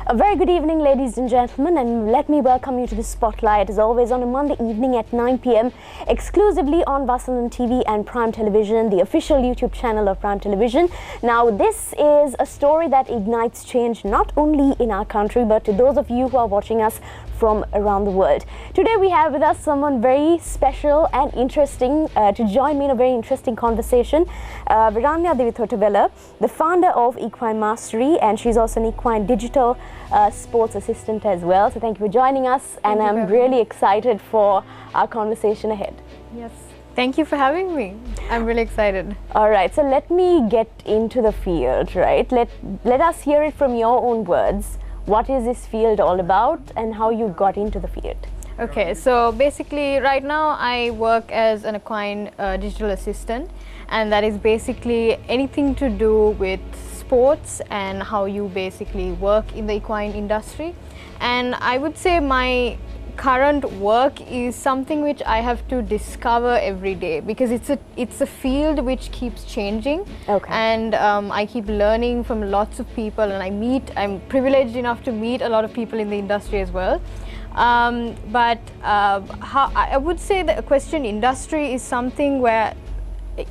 A very good evening, ladies and gentlemen, and let me welcome you to the Spotlight, as always, on a Monday evening at 9 p.m. exclusively on Vasantham TV and Prime Television, the official YouTube channel of Prime Television. Now, this is a story that ignites change not only in our country, but to those of you who are watching us from around the world. Today we have with us someone very special and interesting to join me in a very interesting conversation. Wiranya Divitotawela, the founder of Equine Mastery, and she's also an equine digital sports assistant as well. So thank you for joining us, and I'm really excited for our conversation ahead. Yes, thank you for having me. I'm really excited. All right, so let me get into the field, right? Let us hear it from your own words. What is this field all about and how you got into the field? Okay, so basically right now I work as an equine digital assistant, and that is basically anything to do with sports and how you basically work in the equine industry. And I would say my current work is something which I have to discover every day, because it's a field which keeps changing. Okay. And I keep learning from lots of people, and I'm privileged enough to meet a lot of people in the industry as well. But how I would say the equestrian industry is something where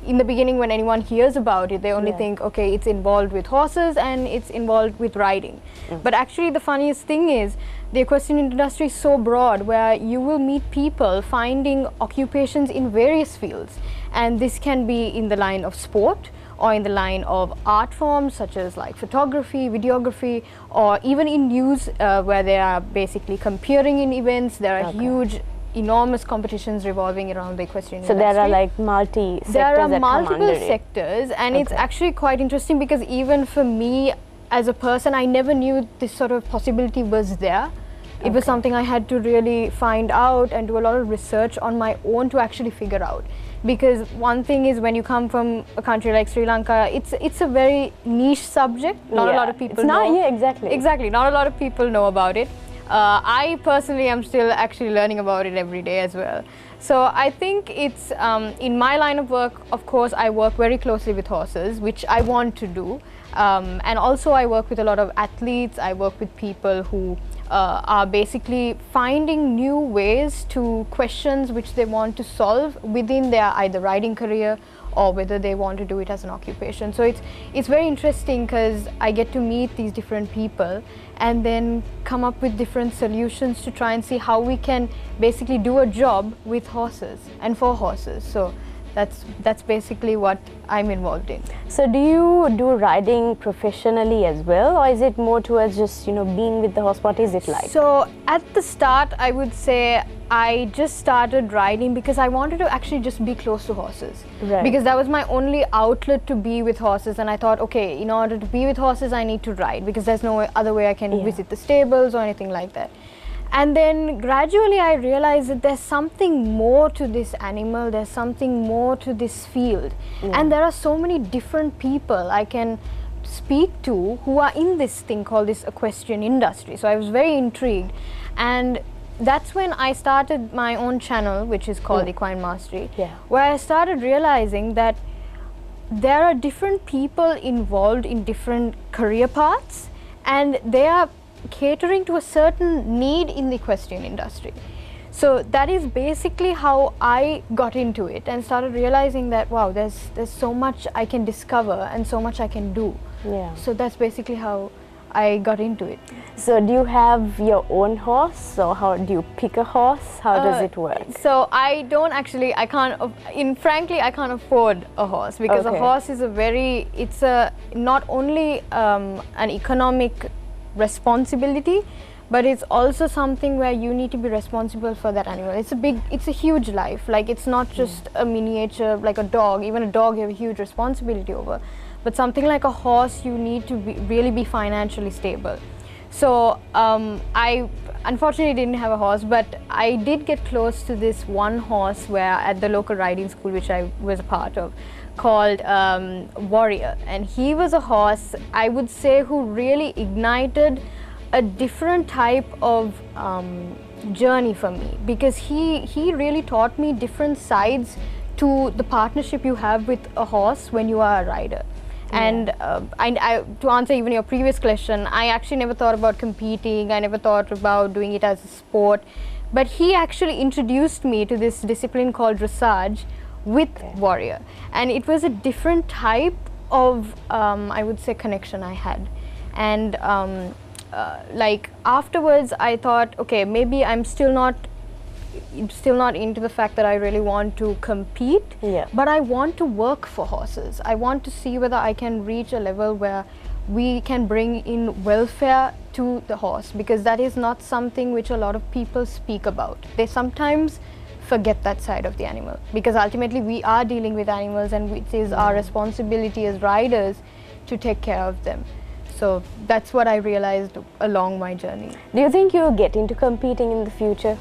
in the beginning when anyone hears about it, they only think, okay, it's involved with horses and it's involved with riding. But actually the funniest thing is the equestrian industry is so broad, where you will meet people finding occupations in various fields. And this can be in the line of sport, or in the line of art forms such as like photography, videography, or even in news where they are basically competing in events. There are huge, enormous competitions revolving around the equestrian industry. So there are like multi-sectors. There are multiple sectors, and it's actually quite interesting, because even for me as a person, I never knew this sort of possibility was there. It was something I had to really find out and do a lot of research on my own to actually figure out. Because one thing is, when you come from a country like Sri Lanka, it's a very niche subject. Not a lot of people know. Yeah, exactly. Exactly, not a lot of people know about it. I personally am still actually learning about it every day as well. So I think it's, in my line of work, of course, I work very closely with horses, which I want to do. And also I work with a lot of athletes. I work with people who are basically finding new ways to questions which they want to solve within their either riding career or whether they want to do it as an occupation. So it's very interesting, because I get to meet these different people and then come up with different solutions to try and see how we can basically do a job with horses and for horses. So that's basically what I'm involved in. So do you do riding professionally as well, or is it more towards just, being with the horse? What is it like? So at the start, I would say I just started riding because I wanted to actually just be close to horses. Right. Because that was my only outlet to be with horses, and I thought, okay, in order to be with horses, I need to ride, because there's no other way I can visit the stables or anything like that. And then gradually I realized that there's something more to this animal, there's something more to this field. And there are so many different people I can speak to who are in this thing called this equestrian industry. So I was very intrigued, and that's when I started my own channel, which is called Equine Mastery, where I started realizing that there are different people involved in different career paths, and they are catering to a certain need in the equestrian industry. So that is basically how I got into it and started realizing that, wow, there's so much I can discover and so much I can do. So that's basically how I got into it. So do you have your own horse, or how do you pick a horse? How does it work? So I don't actually, frankly, I can't afford a horse, because a horse is it's not only an economic responsibility, but it's also something where you need to be responsible for that animal. It's a huge life. Like, it's not just a miniature like a dog. Even a dog you have a huge responsibility over, but something like a horse, you need to really be financially stable. So I unfortunately didn't have a horse, but I did get close to this one horse where at the local riding school which I was a part of, called Warrior, and he was a horse, I would say, who really ignited a different type of journey for me, because he really taught me different sides to the partnership you have with a horse when you are a rider. And to answer even your previous question, I actually never thought about competing. I never thought about doing it as a sport. But he actually introduced me to this discipline called dressage with Warrior. And it was a different type of, I would say, connection I had. And like afterwards, I thought, okay, maybe I'm still not into the fact that I really want to compete, but I want to work for horses. I want to see whether I can reach a level where we can bring in welfare to the horse, because that is not something which a lot of people speak about. They sometimes forget that side of the animal, because ultimately we are dealing with animals, and it is our responsibility as riders to take care of them. So that's what I realized along my journey. Do you think you'll get into competing in the future?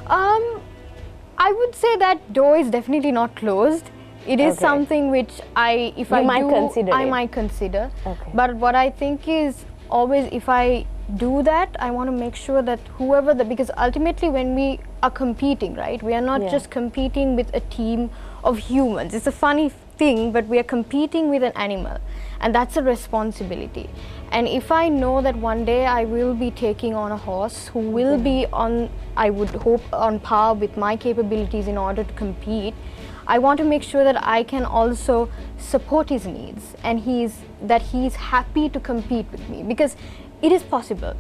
I would say that door is definitely not closed. It is something which I might consider. Okay. But what I think is always, if I do that, I want to make sure that because ultimately when we are competing, right, we are not just competing with a team of humans. It's a funny thing, but we are competing with an animal, and that's a responsibility. And if I know that one day I will be taking on a horse who will be on, I would hope, on par with my capabilities in order to compete, I want to make sure that I can also support his needs, and that he's happy to compete with me, because it is possible.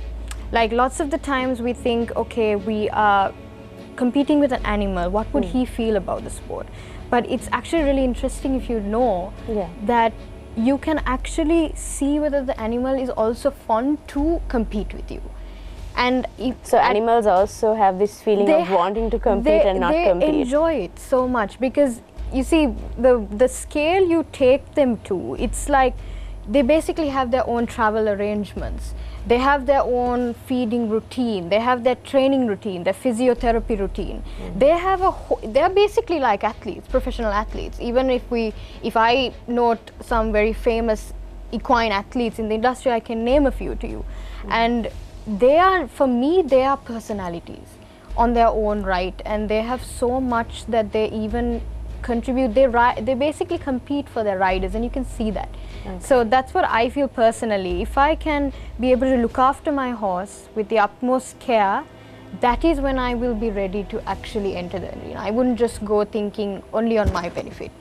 Like lots of the times we think, okay, we are competing with an animal, what would he feel about the sport? But it's actually really interesting if you know that you can actually see whether the animal is also fun to compete with you. And so animals also have this feeling of wanting to compete and not compete. They enjoy it so much, because you see the scale you take them to, it's like they basically have their own travel arrangements. They have their own feeding routine. They have their training routine, their physiotherapy routine. They're basically like athletes, professional athletes. Even if I note some very famous equine athletes in the industry, I can name a few to you. And for me, they are personalities on their own right, and they have so much that they even contribute. They basically compete for their riders, and you can see that. So that's what I feel personally. If I can be able to look after my horse with the utmost care, that is when I will be ready to actually enter the arena. I wouldn't just go thinking only on my benefit,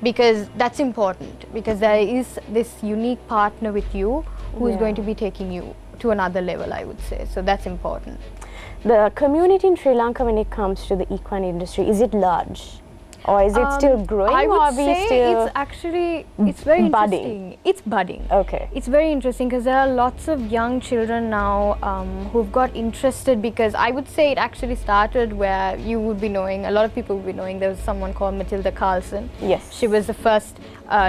because that's important, because there is this unique partner with you who is going to be taking you to another level, I would say. So that's important. The community in Sri Lanka when it comes to the equine industry, is it large? Or is it still growing? I would say it's very budding. interesting. It's budding. Okay. It's very interesting because there are lots of young children now who've got interested, because I would say it actually started where you would be knowing, a lot of people would be knowing, there was someone called Matilda Carlson. Yes. She was the first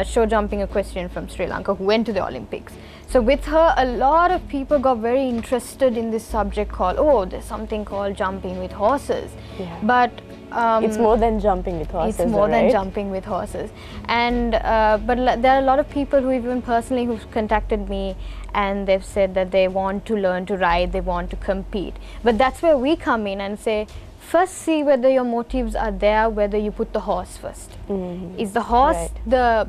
show jumping equestrian from Sri Lanka who went to the Olympics. So with her, a lot of people got very interested in this subject called, there's something called jumping with horses. Yeah. But it's more than jumping with horses. It's more than jumping with horses. And but there are a lot of people who even personally who've contacted me, and they've said that they want to learn to ride, they want to compete. But that's where we come in and say, first see whether your motives are there, whether you put the horse first. Is the horse the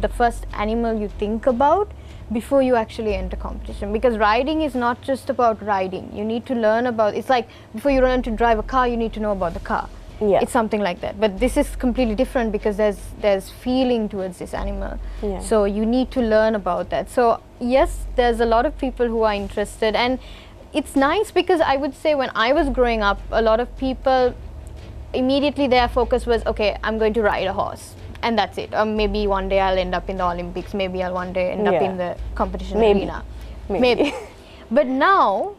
first animal you think about before you actually enter competition? Because riding is not just about riding. You need to learn about, it's like before you learn to drive a car, you need to know about the car. It's something like that. But this is completely different, because there's feeling towards this animal. So you need to learn about that. So yes, there's a lot of people who are interested, and it's nice because I would say when I was growing up, a lot of people immediately their focus was, okay, I'm going to ride a horse. And that's it. Maybe one day I'll end up in the Olympics. Maybe I'll one day end up in the competition arena. Maybe. But now,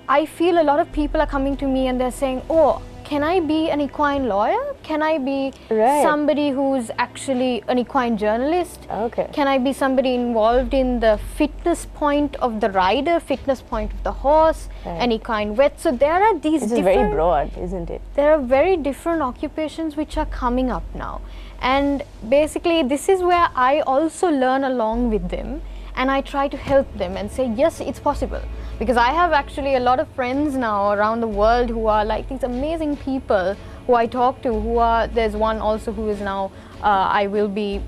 I feel a lot of people are coming to me and they're saying, oh, can I be an equine lawyer? Can I be somebody who's actually an equine journalist? Okay. Can I be somebody involved in the fitness point of the rider, fitness point of the horse, an equine vet? So there are these different... This is very broad, isn't it? There are very different occupations which are coming up now. And basically, this is where I also learn along with them, and I try to help them and say, yes, it's possible. Because I have actually a lot of friends now around the world who are like these amazing people who I talk to, there's one also who is now, I will be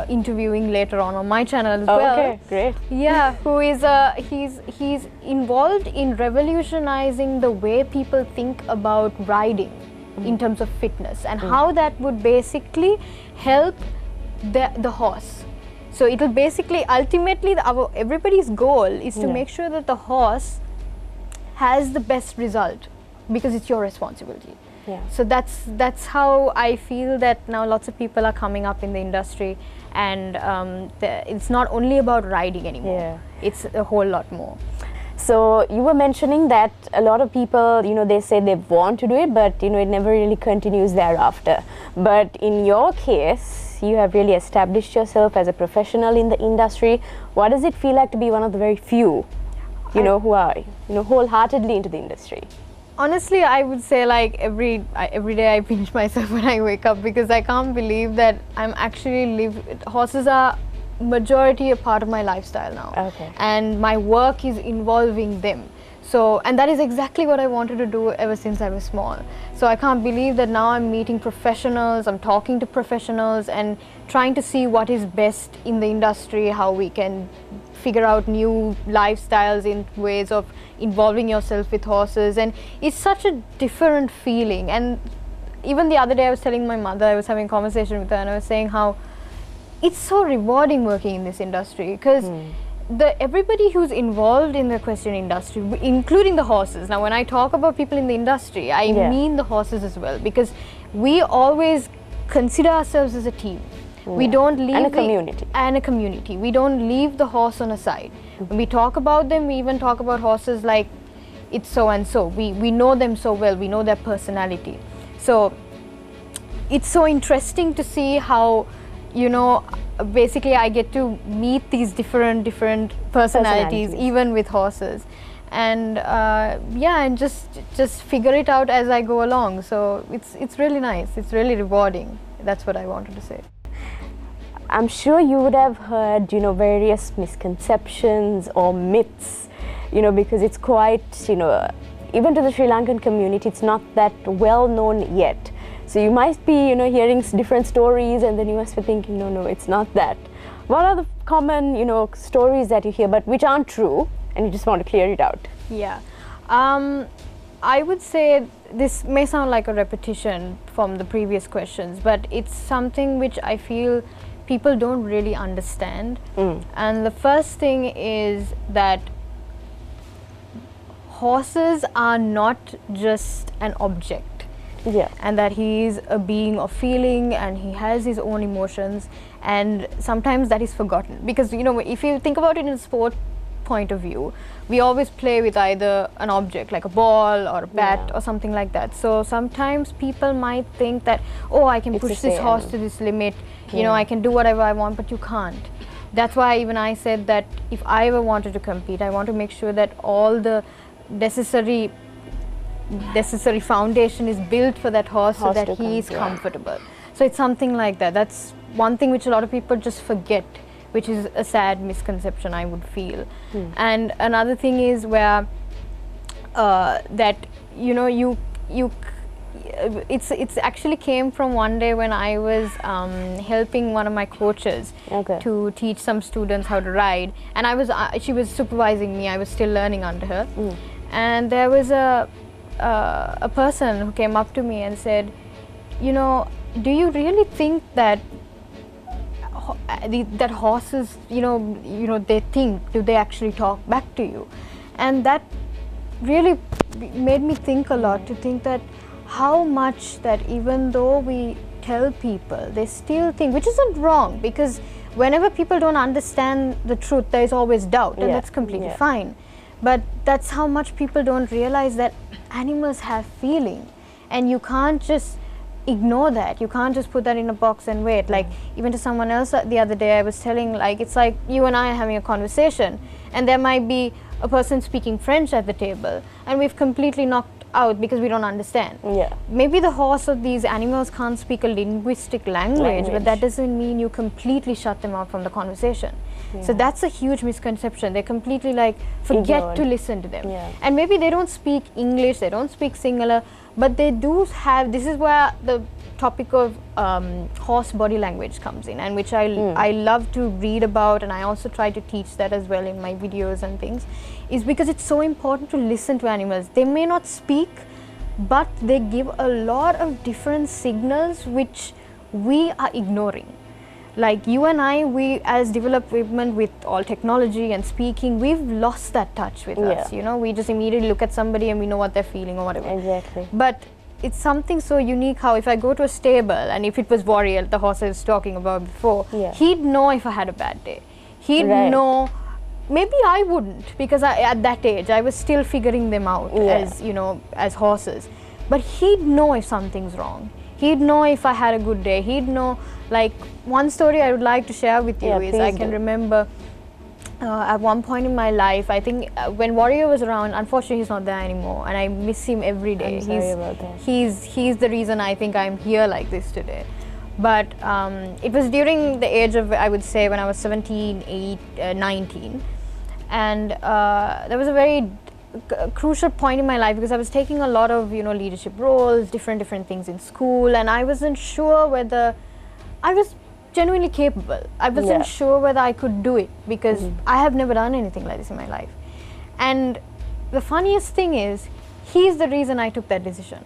interviewing later on my channel as well. Okay, great. Yeah, who is he's involved in revolutionizing the way people think about riding in terms of fitness, and how that would basically help the horse. So it will basically, ultimately, everybody's goal is to make sure that the horse has the best result, because it's your responsibility. Yeah. So that's how I feel that now lots of people are coming up in the industry, and it's not only about riding anymore. Yeah. It's a whole lot more. So you were mentioning that a lot of people, they say they want to do it, but it never really continues thereafter. But in your case, you have really established yourself as a professional in the industry. What does it feel like to be one of the very few, who are, wholeheartedly into the industry? Honestly, I would say like every day I pinch myself when I wake up, because I can't believe that I'm actually horses are majority a part of my lifestyle now. Okay. And my work is involving them. So, and that is exactly what I wanted to do ever since I was small. So I can't believe that now I'm meeting professionals, I'm talking to professionals and trying to see what is best in the industry, how we can figure out new lifestyles in ways of involving yourself with horses. And it's such a different feeling. And even the other day I was telling my mother, I was having a conversation with her, and I was saying how it's so rewarding working in this industry, because everybody who's involved in the equestrian industry, including the horses. Now, when I talk about people in the industry, I mean the horses as well, because we always consider ourselves as a team. We don't leave and a community. We don't leave the horse on a side. When we talk about them, we even talk about horses like it's so and so. We know them so well. We know their personality. So it's so interesting to see how, basically I get to meet these different personalities even with horses, and and just figure it out as I go along. So it's really nice. It's really rewarding. That's what I wanted to say. I'm sure you would have heard, various misconceptions or myths, because it's quite, even to the Sri Lankan community, it's not that well known yet. So you might be, hearing different stories, and then you must be thinking, no, it's not that. What are the common, stories that you hear, but which aren't true, and you just want to clear it out? Yeah. I would say this may sound like a repetition from the previous questions, but it's something which I feel people don't really understand. And the first thing is that horses are not just an object. Yeah. And that he is a being of feeling, and he has his own emotions, and sometimes that is forgotten, because if you think about it in a sport point of view, we always play with either an object like a ball or a bat or something like that. So sometimes people might think that, oh, I can push this horse to this limit, I can do whatever I want, but you can't. That's why even I said that if I ever wanted to compete, I want to make sure that all the necessary foundation is built for that horse so that he is comfortable. So it's something like that. That's one thing which a lot of people just forget, which is a sad misconception, I would feel. And another thing is where that it's actually came from one day when I was helping one of my coaches to teach some students how to ride, and she was supervising me. I was still learning under her, and there was a person who came up to me and said, do you really think that that horses, they think, do they actually talk back to you? And that really made me think a lot, to think that how much that even though we tell people, they still think, which isn't wrong, because whenever people don't understand the truth, there is always doubt, and that's completely fine. But that's how much people don't realize that animals have feeling, and you can't just ignore that. You can't just put that in a box and wait. Like even to someone else the other day, I was telling, like, it's like you and I are having a conversation, and there might be a person speaking French at the table, and we've completely knocked out because we don't understand. Maybe the horse or these animals can't speak a linguistic language, but that doesn't mean you completely shut them out from the conversation. So that's a huge misconception. They completely forget to listen to them. And maybe they don't speak English, they don't speak Sinhala, but they do have, this is where the topic of horse body language comes in, and which I love to read about, and I also try to teach that as well in my videos and things, is because it's so important to listen to animals. They may not speak, but they give a lot of different signals which we are ignoring. Like you and I, we as developed women with all technology and speaking, we've lost that touch with us, you know. We just immediately look at somebody and we know what they're feeling or whatever. Exactly. But it's something so unique how if I go to a stable, and if it was Warrior, the horse I was talking about before, he'd know if I had a bad day. He'd know, maybe I wouldn't, because at that age I was still figuring them out as, you know, as horses. But he'd know if something's wrong. He'd know if I had a good day. He'd know, like, one story I would like to share with you is I can remember at one point in my life, I think when Warrior was around, unfortunately he's not there anymore, and I miss him every day. I'm sorry about that. He's the reason I think I'm here like this today. But it was during the age of, I would say, when I was 17, 19, and there was a very crucial point in my life because I was taking a lot of, you know, leadership roles, different things in school, and I wasn't sure whether I was genuinely capable. I wasn't sure whether I could do it because I have never done anything like this in my life. And the funniest thing is, he's the reason I took that decision.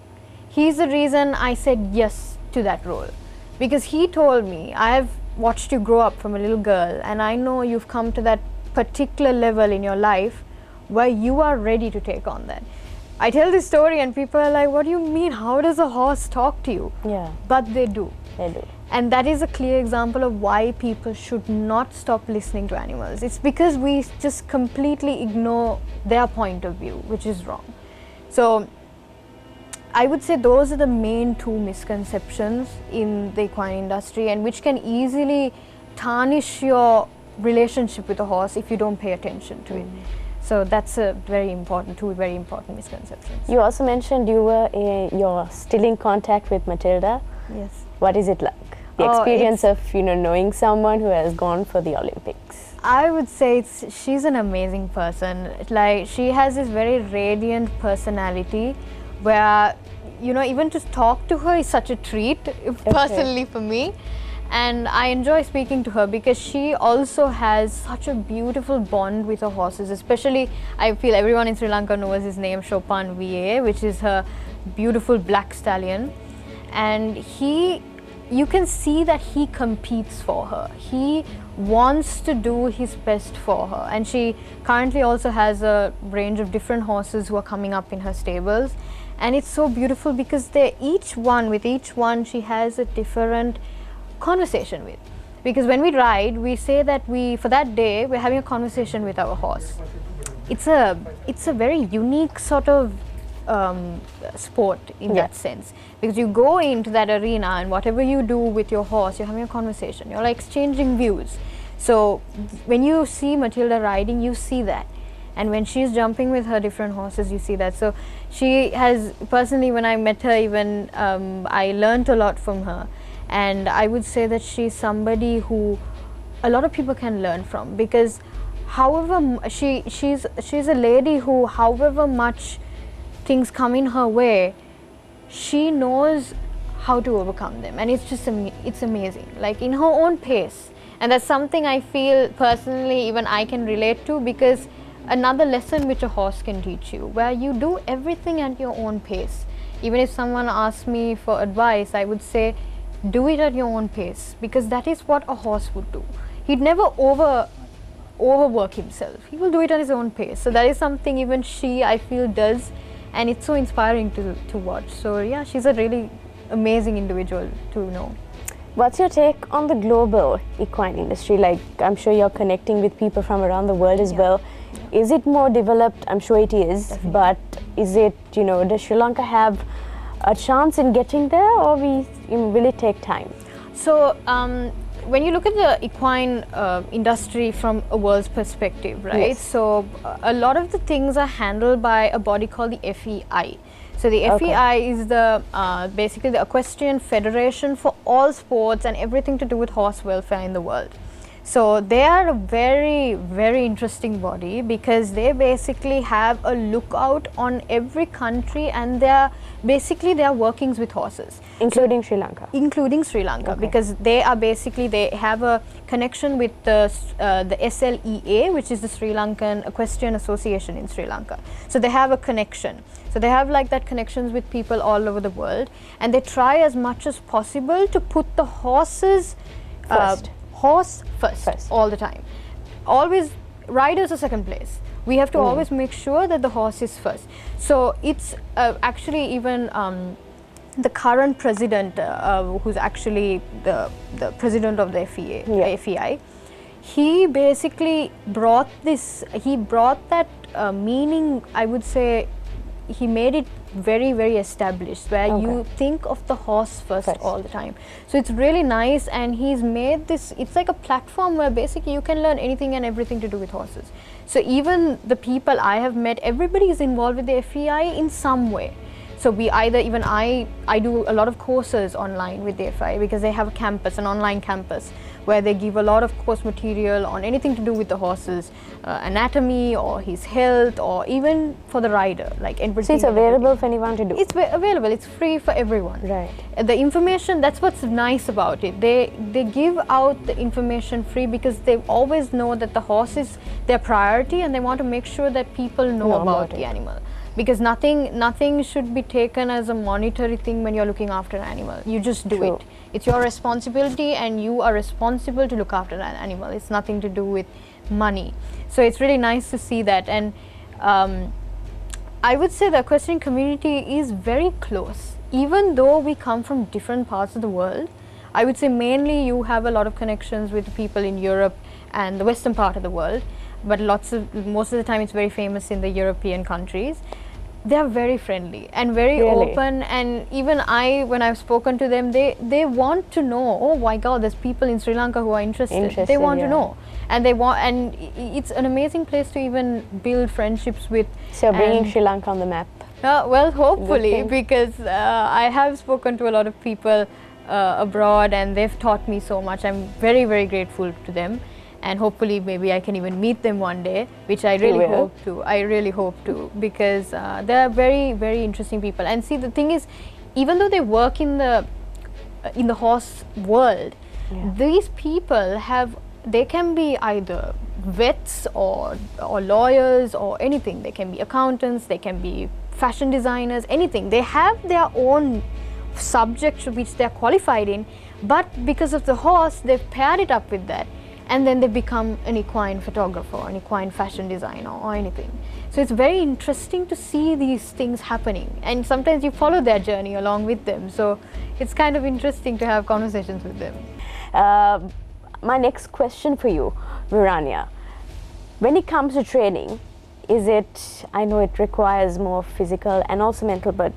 He's the reason I said yes to that role, because he told me, I have watched you grow up from a little girl, and I know you've come to that particular level in your life where you are ready to take on that. I tell this story and people are like, what do you mean? How does a horse talk to you? But they do. They do. And that is a clear example of why people should not stop listening to animals. It's because we just completely ignore their point of view, which is wrong. So I would say those are the main two misconceptions in the equine industry, and which can easily tarnish your relationship with a horse if you don't pay attention to it. So that's two very important misconceptions. You also mentioned you're still in contact with Matilda. Yes. What is it like? The experience of, you know, knowing someone who has gone for the Olympics. I would say she's an amazing person. Like, she has this very radiant personality where, you know, even to talk to her is such a treat, personally for me. And I enjoy speaking to her because she also has such a beautiful bond with her horses. Especially, I feel everyone in Sri Lanka knows his name, Chopin VA, which is her beautiful black stallion. And you can see that he competes for her. He wants to do his best for her. And she currently also has a range of different horses who are coming up in her stables. And it's so beautiful because with each one, she has a different conversation with, because when we ride, we say that for that day we're having a conversation with our horse. It's a very unique sort of sport in that sense, because you go into that arena and whatever you do with your horse, you're having a conversation, you're like exchanging views. So when you see Matilda riding, you see that, and when she's jumping with her different horses, you see that. So she has, personally, when I met her, even I learned a lot from her. And I would say that she's somebody who a lot of people can learn from, because however she's a lady who, however much things come in her way, she knows how to overcome them, and it's amazing, like in her own pace. And that's something I feel personally even I can relate to, because another lesson which a horse can teach you, where you do everything at your own pace. Even if someone asks me for advice, I would say, do it at your own pace, because that is what a horse would do. He'd never overwork himself. He will do it at his own pace. So that is something even she, I feel, does, and it's so inspiring to watch. So yeah, she's a really amazing individual to know. What's your take on the global equine industry? Like, I'm sure you're connecting with people from around the world as well. Is it more developed? I'm sure it is. Definitely. But is it, you know, does Sri Lanka have a chance in getting there, or will it take time? So when you look at the equine industry from a world's perspective, right? Yes. So a lot of the things are handled by a body called the FEI. So the FEI is the basically the Equestrian Federation for all sports and everything to do with horse welfare in the world. So they are a very, very interesting body because they basically have a lookout on every country, and their workings with horses. Including Sri Lanka? Including Sri Lanka, because they have a connection with the SLEA, which is the Sri Lankan Equestrian Association in Sri Lanka. So they have a connection. So they have like that connections with people all over the world, and they try as much as possible to put the horses first all the time. Always, riders are second place. We have to always make sure that the horse is first. So it's actually even the current president, who's actually the president of the FEI, he basically brought that meaning, I would say, he made it very, very established, where you think of the horse first all the time. So it's really nice, and he's made this, it's like a platform where basically you can learn anything and everything to do with horses. So even the people I have met, everybody is involved with the FEI in some way. So I do a lot of courses online with the FEI, because they have a campus, an online campus, where they give a lot of course material on anything to do with the horse's anatomy or his health, or even for the rider, like everything. So it's available for anyone to do? It's available, it's free for everyone. Right. The information, that's what's nice about it. They give out the information free because they always know that the horse is their priority, and they want to make sure that people know about the animal. Because nothing should be taken as a monetary thing when you're looking after an animal. You just do it. It's your responsibility, and you are responsible to look after an animal. It's nothing to do with money. So it's really nice to see that. And I would say the equestrian community is very close. Even though we come from different parts of the world, I would say mainly you have a lot of connections with people in Europe and the western part of the world, but most of the time it's very famous in the European countries. They are very friendly and very open, and even when I've spoken to them, they want to know, oh my God, there's people in Sri Lanka who are interested. They want to know, and it's an amazing place to even build friendships with. So bringing Sri Lanka on the map. Well, hopefully, because I have spoken to a lot of people abroad, and they've taught me so much. I'm very, very grateful to them. And hopefully maybe I can even meet them one day, which I really hope to. I really hope to, because they are very, very interesting people. And see, the thing is, even though they work in the horse world, these people they can be either vets or lawyers or anything. They can be accountants, they can be fashion designers, anything. They have their own subject which they're qualified in, but because of the horse, they've paired it up with that. And then they become an equine photographer, an equine fashion designer, or anything. So it's very interesting to see these things happening, and sometimes you follow their journey along with them. So it's kind of interesting to have conversations with them. My next question for you, Wiranya, when it comes to training, I know it requires more physical and also mental, but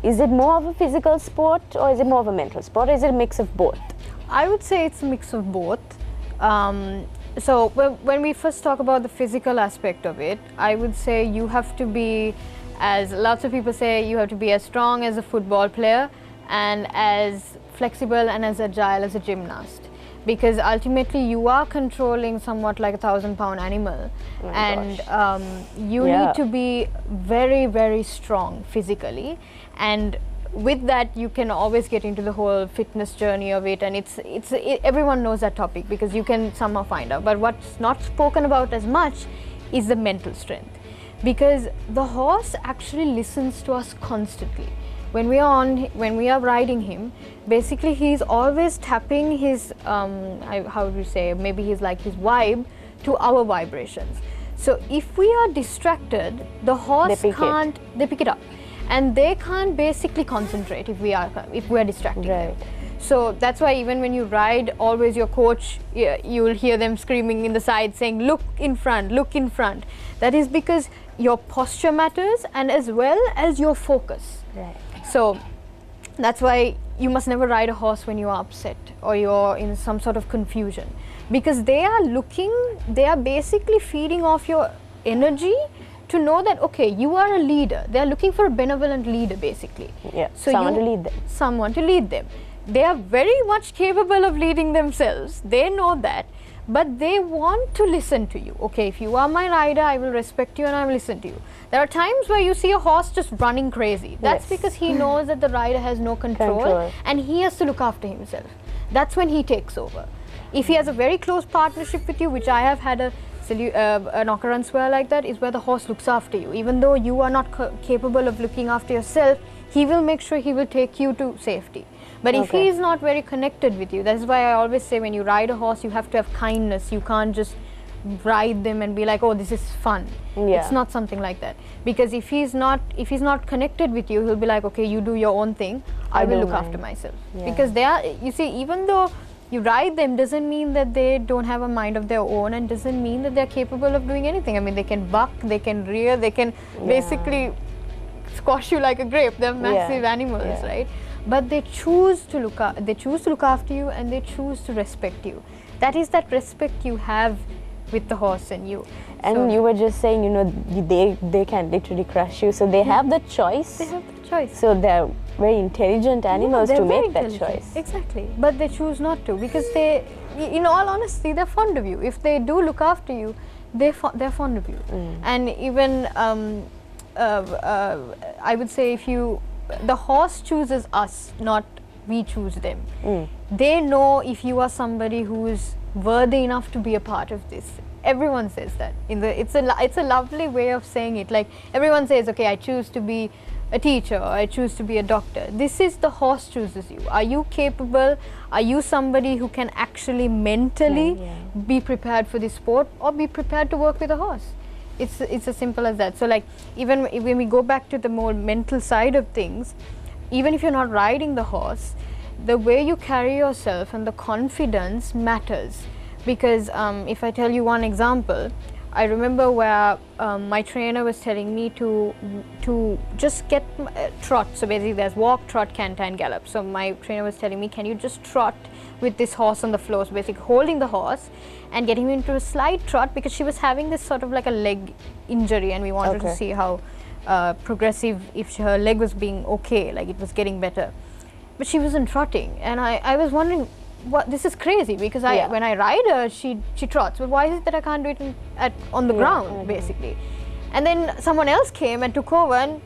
is it more of a physical sport, or is it more of a mental sport, or is it a mix of both? I would say it's a mix of both. So when we first talk about the physical aspect of it, I would say you have to be, as lots of people say, you have to be as strong as a football player and as flexible and as agile as a gymnast, because ultimately you are controlling somewhat like a 1,000-pound animal, you need to be very, very strong physically, and with that you can always get into the whole fitness journey of it, and everyone knows that topic because you can somehow find out. But what's not spoken about as much is the mental strength, because the horse actually listens to us constantly. When we are riding him, basically he's always tapping his how would you say, maybe his vibe to our vibrations. So if we are distracted, the horse they pick it up. And they can't basically concentrate if we are distracting them. So that's why even when you ride, always your coach, you will hear them screaming in the side saying, look in front, look in front. That is because your posture matters, and as well as your focus. So that's why you must never ride a horse when you are upset or you're in some sort of confusion, because they are basically feeding off your energy to know that, okay, you are a leader. They are looking for a benevolent leader, basically. So someone to lead them. Someone to lead them. They are very much capable of leading themselves. They know that. but they want to listen to you. Okay, if you are my rider, I will respect you and I will listen to you. There are times where you see a horse just running crazy. That's because he knows that the rider has no control and he has to look after himself. That's when he takes over. If he has a very close partnership with you, which I have had an occurrence where like that, is where the horse looks after you. Even though you are not capable of looking after yourself, he will make sure he will take you to safety. But if he is not very connected with you, that is why I always say when you ride a horse, you have to have kindness. You can't just ride them and be like, oh, this is fun. It's not something like that. Because if he's not connected with you, he'll be like, okay, you do your own thing. I will look after myself. Because they are, you see, even though you ride them, doesn't mean that they don't have a mind of their own, and doesn't mean that they're capable of doing anything. I mean, they can buck, they can rear, they can basically squash you like a grape. They're massive animals, right? But they choose to look after you, and they choose to respect you. That is that respect you have with the horse and you. And you were just saying, you know, they can literally crush you, so they have the choice. They have the choice. So they're very intelligent animals to make that choice. Exactly. But they choose not to, because they, in all honesty, they're fond of you. If they do look after you, they're fond of you. And even I would say, the horse chooses us, not we choose them. They know if you are somebody who is worthy enough to be a part of this. Everyone says that. It's a lovely way of saying it. Like everyone says, okay, I choose to be a teacher, or I choose to be a doctor. This is the horse chooses you. Are you capable? Are you somebody who can actually mentally be prepared for this sport, or be prepared to work with a horse? It's as simple as that. So like, even when we go back to the more mental side of things, even if you're not riding the horse, the way you carry yourself and the confidence matters. Because if I tell you one example, I remember where my trainer was telling me to just get trot. So basically there's walk, trot, canter and gallop. So my trainer was telling me, can you just trot with this horse on the floor? So basically holding the horse and getting him into a slight trot, because she was having this sort of like a leg injury, and we wanted to see how progressive, if her leg was being okay, like it was getting better. But she wasn't trotting, and I was wondering, what, this is crazy, because when I ride her, she trots. But why is it that I can't do it on the ground, basically? And then someone else came and took over, and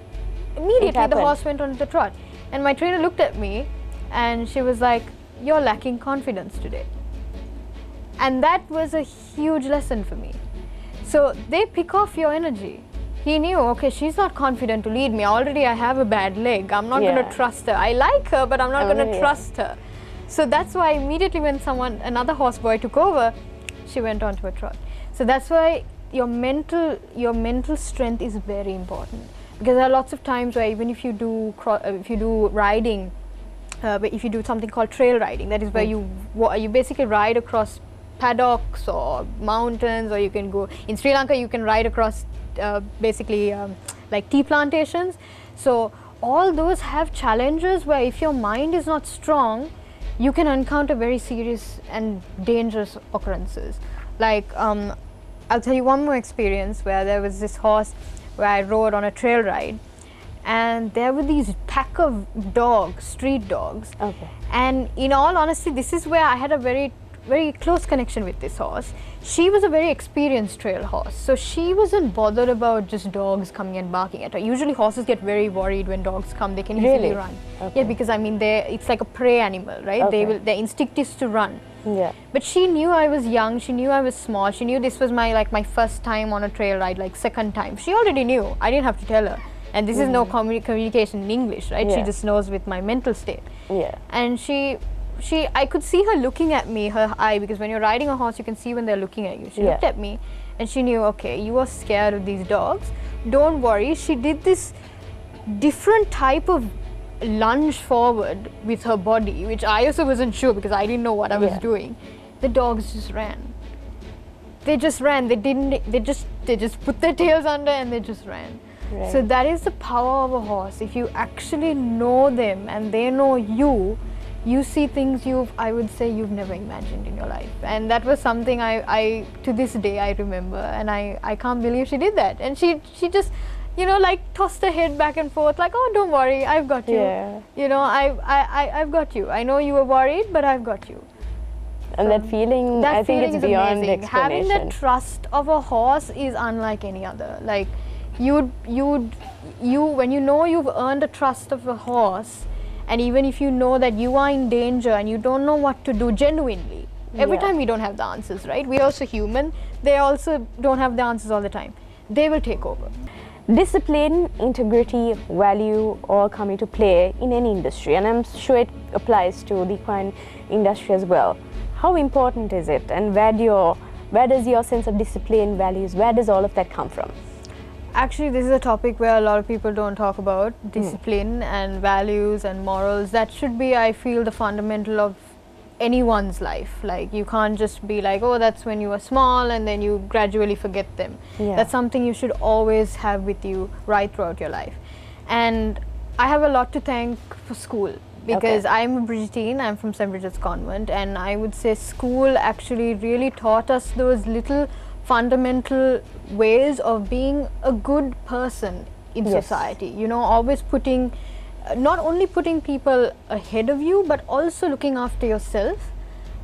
immediately the horse went on the trot. And my trainer looked at me and she was like, you're lacking confidence today. And that was a huge lesson for me. So they pick off your energy. He knew, okay, she's not confident to lead me. Already I have a bad leg. I'm not going to trust her. I like her, but I'm not going to trust her. So that's why immediately when another horse boy took over, she went on to a trot. So that's why your mental strength is very important. Because there are lots of times where even if you do riding, but if you do something called trail riding, that is where you basically ride across paddocks or mountains, or you can go, in Sri Lanka you can ride across like tea plantations. So all those have challenges where if your mind is not strong, you can encounter very serious and dangerous occurrences. Like I'll tell you one more experience where there was this horse where I rode on a trail ride, and there were these pack of dogs, street dogs. And in all honesty, this is where I had a very close connection with this horse. She was a very experienced trail horse, so she wasn't bothered about just dogs coming and barking at her. Usually horses get very worried when dogs come. They can easily run. Yeah, because I mean, it's like a prey animal, right? Their instinct is to run. But she knew I was young, she knew I was small, she knew this was my first time on a trail ride, like second time. She already knew. I didn't have to tell her. And this is no communication in English, right? She just knows with my mental state. And I could see her looking at me, her eye, because when you're riding a horse, you can see when they're looking at you. She looked at me and she knew, okay, you are scared of these dogs. Don't worry. She did this different type of lunge forward with her body, which I also wasn't sure because I didn't know what I was doing. The dogs just ran. They just ran. They just put their tails under and they just ran. So that is the power of a horse. If you actually know them and they know you, you see things I would say you've never imagined in your life. And that was something I to this day I remember, and I can't believe she did that. And she just, like tossed her head back and forth like, oh, don't worry, I've got you. I've got you. I know you were worried, but I've got you. And that feeling, that I think feeling it's is beyond amazing. Having explanation. the trust of a horse is unlike any other. Like when you know you've earned the trust of a horse, and even if you know that you are in danger and you don't know what to do genuinely, every time we don't have the answers, right? We're also human. They also don't have the answers all the time. They will take over. Discipline, integrity, value all come into play in any industry, and I'm sure it applies to the equine industry as well. How important is it, and where does your sense of discipline, values, where does all of that come from? Actually, this is a topic where a lot of people don't talk about discipline and values and morals. That should be, I feel, the fundamental of anyone's life. Like, you can't just be like, oh, that's when you were small and then you gradually forget them. That's something you should always have with you right throughout your life. And I have a lot to thank for school, because I'm a Brigittine, I'm from St. Bridget's Convent, and I would say school actually really taught us those little fundamental ways of being a good person in society. You know, always putting, not only putting people ahead of you, but also looking after yourself,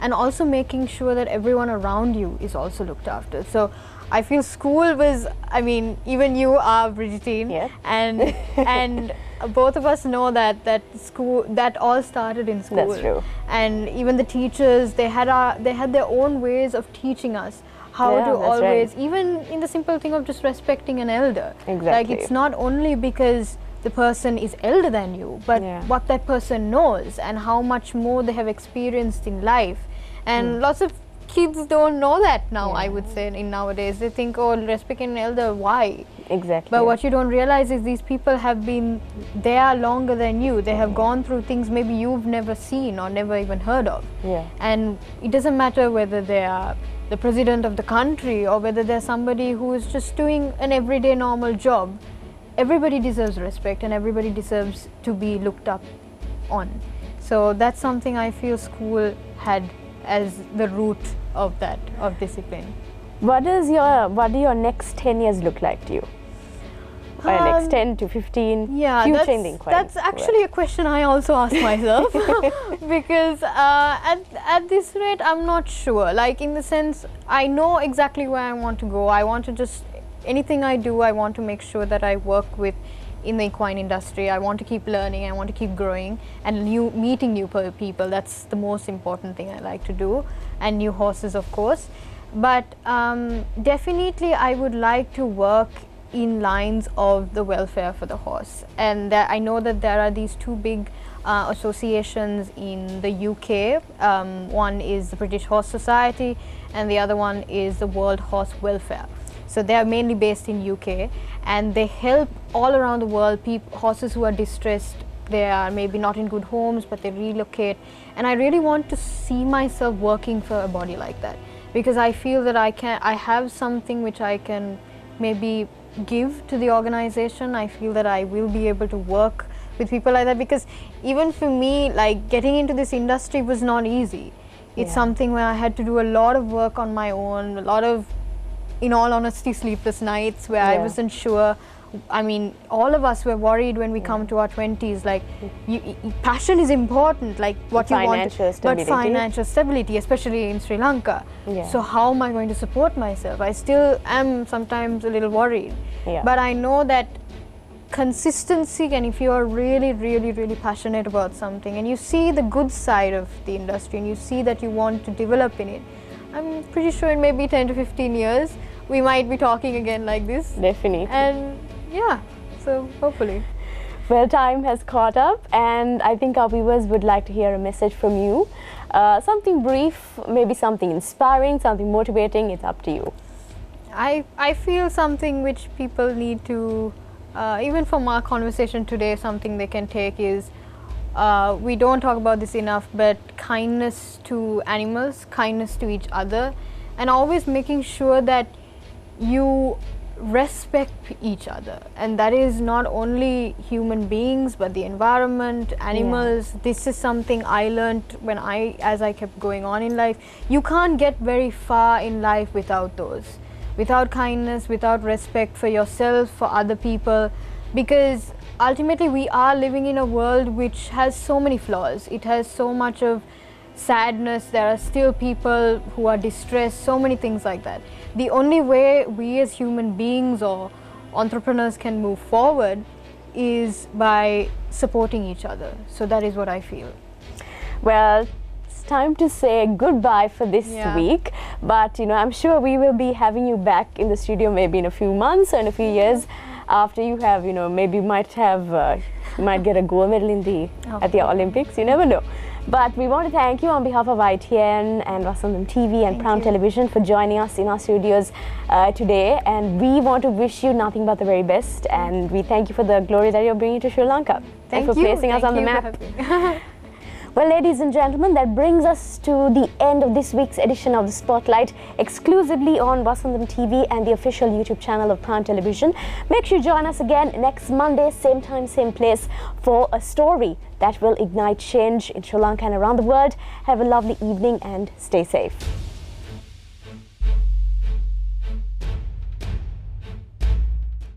and also making sure that everyone around you is also looked after. So I feel school was, I mean, even you are Brigittine, and both of us know that school, that all started in school. That's true. And even the teachers, they had their own ways of teaching us how to always, even in the simple thing of just respecting an elder. Like, it's not only because the person is elder than you, but what that person knows and how much more they have experienced in life. And lots of kids don't know that now, I would say, in nowadays. They think, oh, respecting an elder, why? Exactly. But what you don't realize is these people have been there longer than you. They have gone through things maybe you've never seen or never even heard of. And it doesn't matter whether they are the president of the country or whether they're somebody who is just doing an everyday normal job. Everybody deserves respect, and everybody deserves to be looked up on. So that's something I feel school had as the root of that, of discipline. What do your next 10 years look like to you? Or next 10 to 15, future in the equine that's actually a question I also ask myself. Because at this rate, I'm not sure. Like, in the sense, I know exactly where I want to go. I want to just, anything I do, I want to make sure that I work with in the equine industry. I want to keep learning, I want to keep growing, and meeting new people. That's the most important thing I like to do, and new horses, of course. But definitely I would like to work in lines of the welfare for the horse. And I know that there are these two big associations in the UK. One is the British Horse Society, and the other one is the World Horse Welfare. So they are mainly based in UK, and they help all around the world horses who are distressed. They are maybe not in good homes, but they relocate. And I really want to see myself working for a body like that, because I feel that I have something which I can maybe give to the organization. I feel that I will be able to work with people like that, because even for me, like, getting into this industry was not easy. It's something where I had to do a lot of work on my own, a lot of, in all honesty, sleepless nights where I wasn't sure. I mean, all of us were worried when we come to our 20s, like, passion is important, like what you want, but financial stability, especially in Sri Lanka. So how am I going to support myself? I still am sometimes a little worried, but I know that consistency, and if you are really, really, really passionate about something, and you see the good side of the industry, and you see that you want to develop in it, I'm pretty sure in maybe 10 to 15 years, we might be talking again like this. Definitely. And so hopefully. Well, time has caught up, and I think our viewers would like to hear a message from you. Something brief, maybe something inspiring, something motivating, it's up to you. I feel something which people need to, even from our conversation today, something they can take is, we don't talk about this enough, but kindness to animals, kindness to each other, and always making sure that you respect each other. And that is not only human beings, but the environment, animals. This is something I learned as I kept going on in life. You can't get very far in life without those, without kindness, without respect for yourself, for other people, because ultimately we are living in a world which has so many flaws. It has so much of sadness, there are still people who are distressed, so many things like that. The only way we as human beings or entrepreneurs can move forward is by supporting each other. So that is what I feel. Well, it's time to say goodbye for this week, but I'm sure we will be having you back in the studio maybe in a few months or in a few years after you have, maybe you might get a gold medal in at the Olympics. You never know. But we want to thank you on behalf of ITN and Vasantham TV and Prime Television for joining us in our studios today. And we want to wish you nothing but the very best. And we thank you for the glory that you're bringing to Sri Lanka. Thank and for placing us on the map. Well, ladies and gentlemen, that brings us to the end of this week's edition of The Spotlight, exclusively on Vasantham TV and the official YouTube channel of Prime Television. Make sure you join us again next Monday, same time, same place, for a story that will ignite change in Sri Lanka and around the world. Have a lovely evening and stay safe.